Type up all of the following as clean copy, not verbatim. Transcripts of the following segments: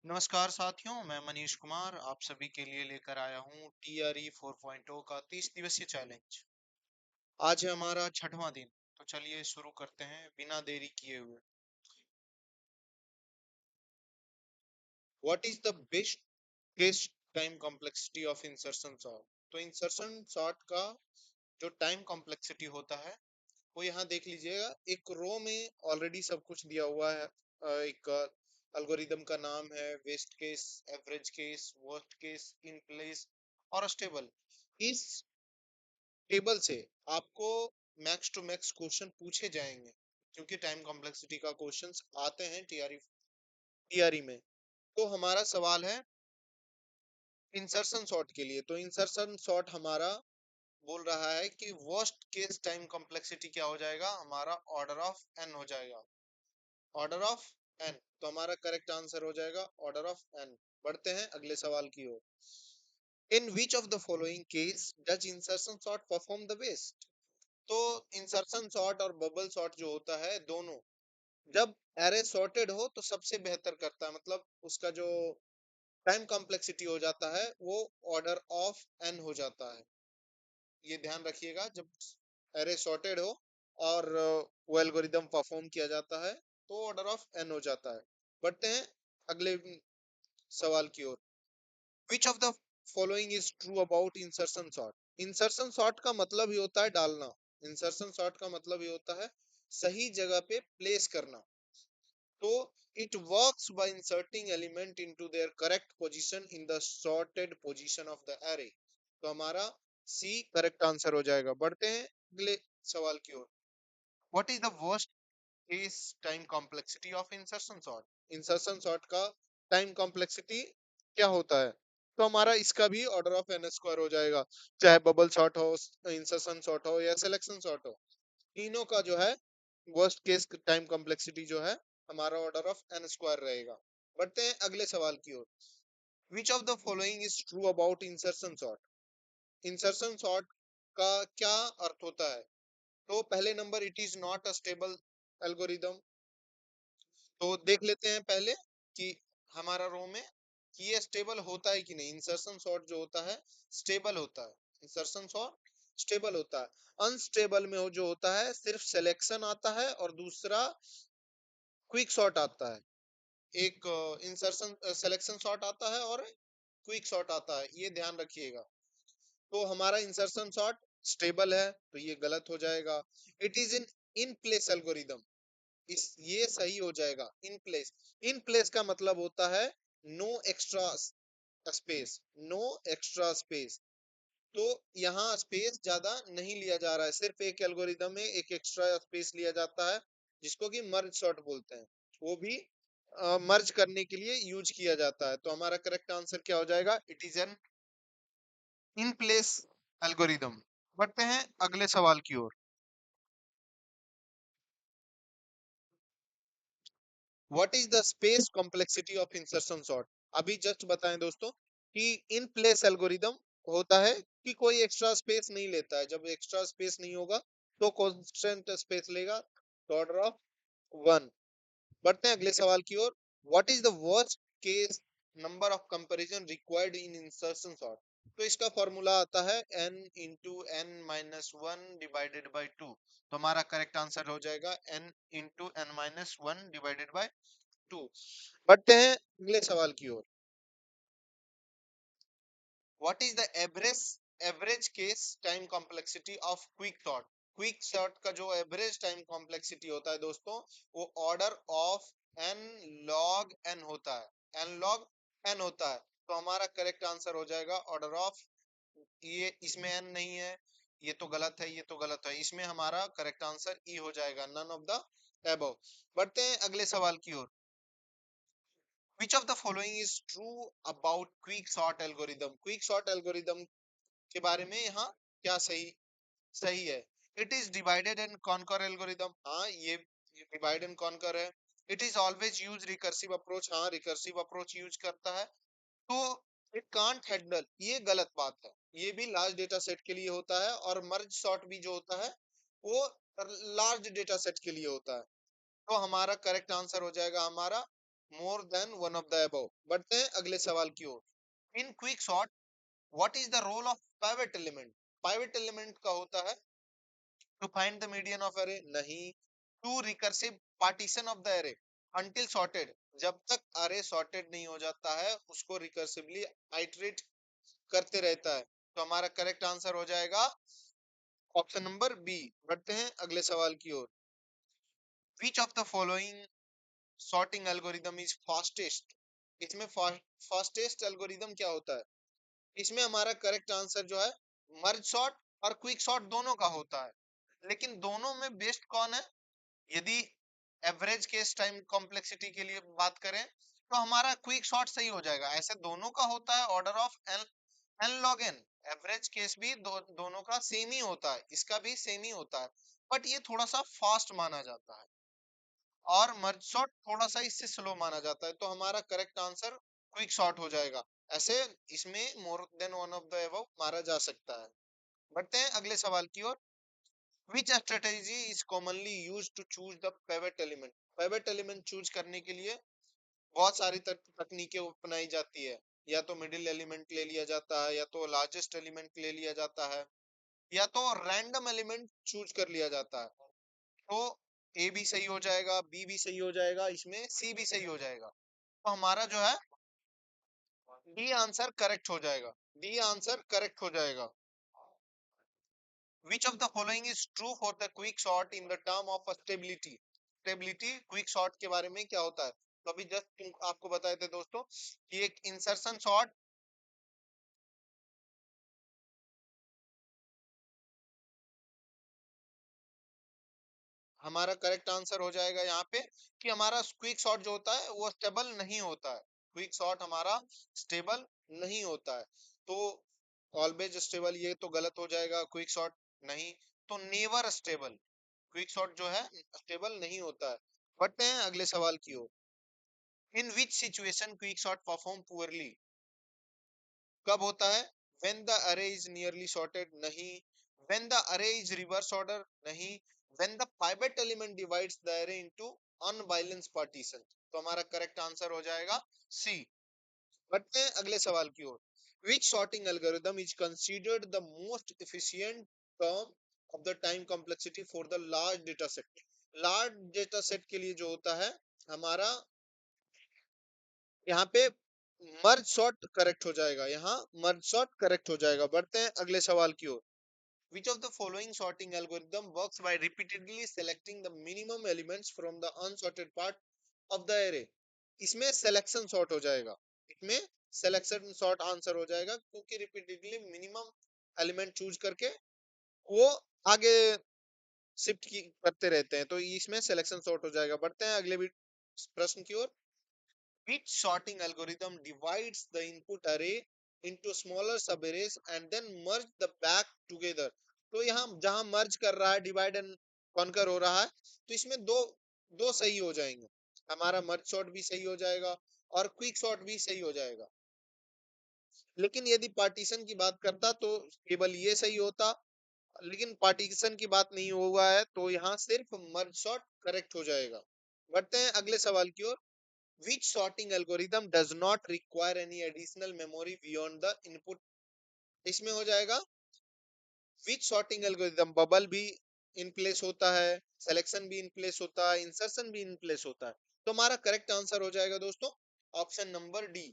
नमस्कार साथियों, मैं मनीष कुमार आप सभी के लिए लेकर आया हूँ TRE 4.0 का 30 दिवसीय चैलेंज। आज है हमारा छठवां दिन, तो चलिए शुरू करते हैं बिना देरी किए हुए। What is the best case time complexity of insertion sort? तो इंसर्शन सॉर्ट का जो टाइम कॉम्प्लेक्सिटी होता है वो यहाँ देख लीजिएगा। एक रो में ऑलरेडी सब कुछ दिया हुआ है। एक एल्गोरिदम का नाम है best case, average case, worst case, in place और स्टेबल। इस टेबल से आपको मैक्स टू मैक्स क्वेश्चन पूछे जाएंगे, क्योंकि टाइम कॉम्प्लेक्सिटी का क्वेश्चंस आते हैं टीआरई में। तो हमारा सवाल है इंसर्शन सॉर्ट के लिए। तो इंसर्शन सॉर्ट हमारा बोल रहा है कि वर्स्ट केस टाइम कॉम्प्लेक्सिटी क्या हो जाएगा, हमारा ऑर्डर ऑफ एन हो जाएगा। ऑर्डर ऑफ एन, तो हमारा करेक्ट आंसर हो जाएगा ऑर्डर ऑफ एन। बढ़ते हैं अगले सवाल की ओर। In which of the following case does insertion sort perform the best? तो इंसर्शन सॉर्ट और बबल सॉर्ट जो होता है दोनों, जब एरे सॉर्टेड हो तो सबसे बेहतर करता है, मतलब उसका जो टाइम कॉम्प्लेक्सिटी हो जाता है वो ऑर्डर ऑफ एन हो जाता है। ये ध्यान रखिएगा, जब एरे सॉर्टेड हो और वो एल्गोरिदम परफॉर्म किया जाता है तो ऑर्डर ऑफ एन हो जाता है। बढ़ते हैं अगले सवाल की ओर। Which of the following is true about insertion sort? Insertion sort का मतलब ही होता है डालना। इंसर्शन सॉर्ट का मतलब ही होता है सही जगह पे प्लेस करना। तो it works by inserting element into their correct position in the sorted position of the array. तो हमारा सी करेक्ट आंसर हो जाएगा। बढ़ते हैं अगले सवाल की ओर। What is the worst case time complexity of insertion sort? Insertion sort का टाइम कॉम्प्लेक्सिटी क्या होता है? तो हमारा इसका भी ऑर्डर ऑफ एन स्क्वायर हो जाएगा, चाहे बबल सॉर्ट हो, इंसर्शन सॉर्ट हो या सिलेक्शन सॉर्ट हो। तीनों का जो है वर्स्ट केस टाइम कॉम्प्लेक्सिटी जो है हमारा ऑर्डर ऑफ एन स्क्वायर रहेगा। बढ़ते हैं अगले सवाल की ओर। Which of the following is true about insertion sort? Insertion sort का क्या अर्थ होता है? तो पहले number, it is not a stable algorithm. तो देख लेते हैं पहले कि हमारा रो में कि ये स्टेबल होता है कि नहीं। इंसर्शन सॉर्ट जो होता है स्टेबल होता है। इंसर्शन सॉर्ट स्टेबल होता है। अनस्टेबल में जो होता है सिर्फ सिलेक्शन आता है और दूसरा क्विक सॉर्ट आता है। एक इंसर्शन सिलेक्शन सॉर्ट आता है और क्विक सॉर्ट आता है, ये ध्यान रखिएगा। तो हमारा इंसर्शन सॉर्ट स्टेबल है, तो ये गलत हो जाएगा। It is in place algorithm, इस ये सही हो जाएगा। इन प्लेस, इन प्लेस का मतलब होता है no extra space, no extra space. तो यहाँ स्पेस ज्यादा नहीं लिया जा रहा है, सिर्फ एक एल्गोरिदम में एक एक्स्ट्रा स्पेस लिया जाता है जिसको कि मर्ज सॉर्ट बोलते हैं। वो भी मर्ज करने के लिए यूज किया जाता है। तो हमारा करेक्ट आंसर क्या हो जाएगा? It is an in place algorithm. बढ़ते हैं अगले सवाल की ओर। What is the space complexity of insertion sort? अभी जस्ट बताएं दोस्तों कि इन प्लेस एल्गोरिदम होता है कि कोई एक्स्ट्रा स्पेस नहीं लेता है। जब एक्स्ट्रा स्पेस नहीं होगा तो कांस्टेंट स्पेस लेगा, तो ऑर्डर ऑफ वन। बढ़ते हैं अगले सवाल की ओर। What is the worst case number of comparison required in insertion sort? तो इसका फॉर्मूला आता है n into N minus one divided by two. तो हमारा करेक्ट आंसर हो जाएगा n into N minus one divided by two. बढ़ते हैं अगले सवाल की ओर। What is the average average case time complexity of quick sort? Quick sort का जो एवरेज टाइम कॉम्प्लेक्सिटी होता है दोस्तों, वो order of n log n होता है। एन लॉग एन होता है। तो हमारा करेक्ट आंसर हो जाएगा ऑर्डर ऑफ, ये इसमें एन नहीं है, ये तो गलत है, ये तो गलत है। इसमें हमारा करेक्ट आंसर ई हो जाएगा, नन ऑफ द एबव। बढ़ते हैं अगले सवाल की ओर। Which of the following is true about quick sort algorithm? Quick sort algorithm के बारे में यहाँ क्या सही सही है? It is divided and conquer algorithm। हाँ, ये divide and conquer है। It is always use recursive approach। हाँ, recursive approach use करता है। तो it can't handle, ये गलत बात है। ये भी लार्ज डेटा सेट के लिए होता है और मर्ज सॉर्ट भी जो होता है वो लार्ज डेटा सेट के लिए होता है। तो हमारा करेक्ट आंसर हो जाएगा हमारा more than one of the above. बढ़ते हैं अगले सवाल की ओर। In quick sort what is the role of pivot element? Pivot element का होता है to find the median of array, नहीं। To recursive partition of the array until sorted, जब तक अरे सॉर्टेड नहीं हो जाता है उसको रिकर्सिवली आइटरेट करते रहता है। तो हमारा करेक्ट आंसर हो जाएगा ऑप्शन नंबर बी। बढ़ते हैं अगले सवाल की ओर। Which of the following sorting algorithm is fastest? इसमें फास्टेस्ट एल्गोरिदम क्या होता है? इसमें हमारा करेक्ट आंसर जो है मर्ज सॉर्ट और क्विक सॉर्ट दोनों का होता है। लेकिन दोनों में बेस्ट कौन है? यदि एवरेज केस टाइम कॉम्प्लेक्सिटी के लिए बात करें तो हमारा क्विक शॉट सही हो जाएगा। ऐसे दोनों का होता है order of n, n log n. Average case भी दोनों का सेम ही होता है, इसका भी सेम ही होता है, बट ये थोड़ा सा फास्ट माना जाता है और मर्ज शॉट थोड़ा सा इससे स्लो माना जाता है। तो हमारा करेक्ट आंसर क्विक शॉट हो जाएगा। ऐसे इसमें मोर than one of the above मारा जा सकता है। बढ़ते हैं अगले सवाल की ओर। Which strategy is commonly used to choose the pivot element? Pivot element choose करने के लिए बहुत सारी तकनीकें अपनाई जाती है। या तो मिडिल एलिमेंट ले लिया जाता है, या तो लार्जेस्ट एलिमेंट ले लिया जाता है, या तो रैंडम एलिमेंट चूज कर लिया जाता है। तो ए भी सही हो जाएगा, बी भी सही हो जाएगा, इसमें सी भी सही हो जाएगा। तो हमारा जो है डी आंसर करेक्ट हो जाएगा। डी आंसर करेक्ट हो जाएगा। Which of the following is true for the quick sort in the term of stability? Stability quick sort के बारे में क्या होता है? तो अभी जस्ट आपको बताए थे दोस्तों कि एक इंसर्शन सॉर्ट, हमारा करेक्ट आंसर हो जाएगा यहाँ पे कि हमारा क्विक सॉर्ट जो होता है वो स्टेबल नहीं होता है। क्विक सॉर्ट हमारा स्टेबल नहीं होता है। तो ऑलवेज स्टेबल ये तो गलत हो जाएगा, क्विक सॉर्ट नहीं। तो नेवर स्टेबल, क्विक सॉर्ट जो है स्टेबल नहीं होता है। बढ़ते हैं अगले सवाल की ओर। In which situation quick sort perform poorly? कब होता है? When the array is nearly sorted, नहीं। When the array is reverse order, नहीं। When the pivot element divides the array into unbalanced partition. तो हमारा करेक्ट आंसर हो जाएगा सी। बढ़ते हैं अगले सवाल की ओर। Which sorting algorithm is considered the most efficient term of the time complexity for the large data set? Large data set के लिए जो होता है हमारा यहाँ पे मर्ज सॉर्ट करेक्ट हो जाएगा, यहाँ मर्ज सॉर्ट करेक्ट हो जाएगा। बढ़ते हैं अगले सवाल की ओर। Which of the following sorting algorithm works by repeatedly selecting the minimum elements from the unsorted part of the array? इसमें सिलेक्शन सॉर्ट हो जाएगा। इसमें सिलेक्शन सॉर्ट आंसर हो जाएगा क्योंकि रिपीटेडली मिनिमम एलिमेंट चूज करके वो आगे शिफ्ट की करते रहते हैं, तो इसमें सिलेक्शन सॉर्ट हो जाएगा। बढ़ते हैं अगले प्रश्न की ओर। Which sorting algorithm divides the input array into smaller subarrays and then merge the back together? तो यहाँ जहां मर्ज कर रहा है, डिवाइड एंड कॉन्कर हो रहा है, तो इसमें दो दो सही हो जाएंगे। हमारा मर्ज सॉर्ट भी सही हो जाएगा और क्विक सॉर्ट भी सही हो जाएगा। लेकिन यदि पार्टीशन की बात करता तो केवल ये सही होता, लेकिन पार्टीशन की बात नहीं हुआ है तो यहाँ सिर्फ मर्ज सॉर्ट करेक्ट हो जाएगा। बढ़ते हैं अगले सवाल की ओर। Which sorting algorithm does not require any additional memory beyond the input? इसमें हो जाएगा which sorting algorithm बबल भी इन प्लेस होता है, सिलेक्शन भी इन प्लेस होता है, इंसर्शन भी इन प्लेस होता है। तो हमारा करेक्ट आंसर हो जाएगा दोस्तों ऑप्शन नंबर डी।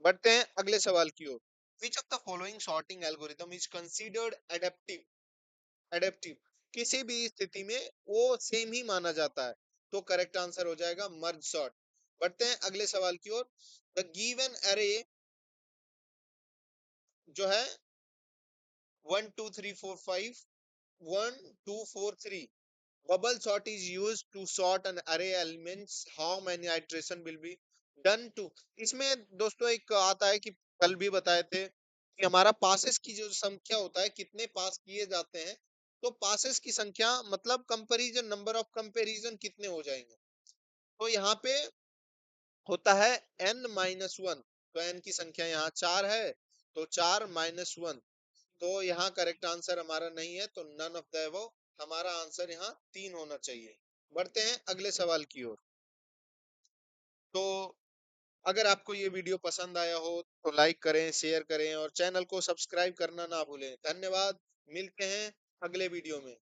बढ़ते हैं अगले सवाल की ओर। Which of the following sorting algorithm is considered adaptive? Adaptive, किसी भी स्थिति में वो सेम ही माना जाता है। तो करेक्ट आंसर हो जाएगा मर्ज सॉर्ट। बढ़ते हैं अगले सवाल की ओर। द गिवन अरे जो है 1 2 3 4 5 1 2 4 3, bubble sort is used to sort an array elements, how many iteration will be done to? इसमें दोस्तों एक आता है कि कल भी बताए थे कि हमारा पासेस की जो संख्या होता है, कितने पास किए जाते हैं, तो पासेस की संख्या मतलब कंपैरिजन, नंबर ऑफ कंपैरिजन कितने हो जाएंगे। तो यहाँ पे होता है n-1, तो n की संख्या यहाँ 4 है, तो 4-1। तो यहाँ करेक्ट आंसर हमारा नहीं है, तो नन ऑफ द अबव, हमारा आंसर यहाँ 3 होना चाहिए। बढ़ते हैं अगले सवाल की ओर। तो अगर आपको ये वीडियो पसंद आया हो तो लाइक करें, शेयर करें और चैनल को सब्सक्राइब करना ना भूलें। धन्यवाद। मिलते हैं अगले वीडियो में।